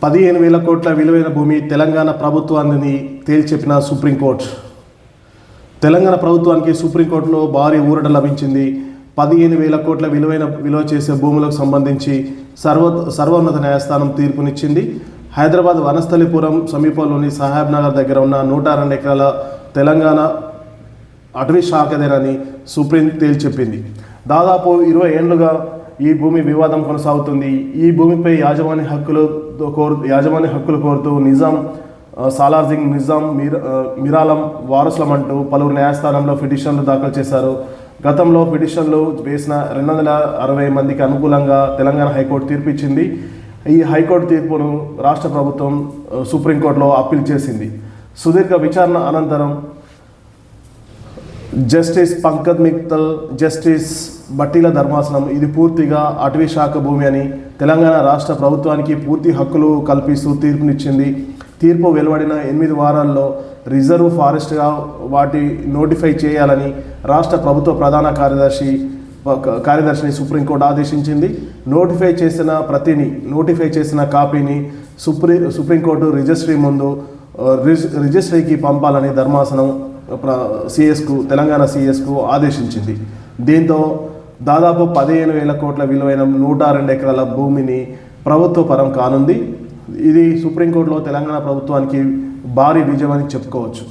15,000 కోట్ల విలువైన భూమి తెలంగాణ ప్రభుత్వాన్ని తేల్చెప్పిన సుప్రీంకోర్టు. తెలంగాణ ప్రభుత్వానికి సుప్రీంకోర్టులో భారీ ఊరట లభించింది. 15,000 కోట్ల విలువ చేసే భూములకు సంబంధించి సర్వోన్నత న్యాయస్థానం తీర్పునిచ్చింది. హైదరాబాద్ వనస్థలిపురం సమీపంలోని సాహెబ్ నగర్ దగ్గర ఉన్న 102 ఎకరాల తెలంగాణ అటవీ శాఖదేనని సుప్రీం తేల్చెప్పింది. దాదాపు 20 ఏళ్లుగా ఈ భూమి వివాదం కొనసాగుతుంది. ఈ భూమిపై యాజమాన్య హక్కులు కోరుతూ నిజాం, సాలార్జింగ్, నిజాం, మిరాలం వారసులమంటూ పలువురు న్యాయస్థానంలో పిటిషన్లు దాఖలు చేశారు. గతంలో పిటిషన్లు వేసిన 260 మందికి అనుకూలంగా తెలంగాణ హైకోర్టు తీర్పు ఇచ్చింది. ఈ హైకోర్టు తీర్పును రాష్ట్ర ప్రభుత్వం సుప్రీంకోర్టులో అప్పీల్ చేసింది. సుదీర్ఘ విచారణ అనంతరం జస్టిస్ పంకజ్ మిత్తల్, జస్టిస్ బట్టీల ధర్మాసనం ఇది పూర్తిగా అటవీ శాఖ భూమి అని తెలంగాణ రాష్ట్ర ప్రభుత్వానికి పూర్తి హక్కులు కల్పిస్తూ తీర్పునిచ్చింది. తీర్పు వెలువడిన 8 వారాల్లో రిజర్వ్ ఫారెస్ట్గా వాటి నోటిఫై చేయాలని రాష్ట్ర ప్రభుత్వ ప్రధాన కార్యదర్శిని సుప్రీంకోర్టు ఆదేశించింది. నోటిఫై చేసిన కాపీని సుప్రీంకోర్టు రిజిస్ట్రీకి పంపాలని ధర్మాసనం తెలంగాణ సిఎస్కు ఆదేశించింది. దీంతో దాదాపు 15,000 కోట్ల విలువైన 102 ఎకరాల భూమిని ప్రభుత్వ పరం కానుంది. ఇది సుప్రీంకోర్టులో తెలంగాణ ప్రభుత్వానికి భారీ విజయమని చెప్పుకోవచ్చు.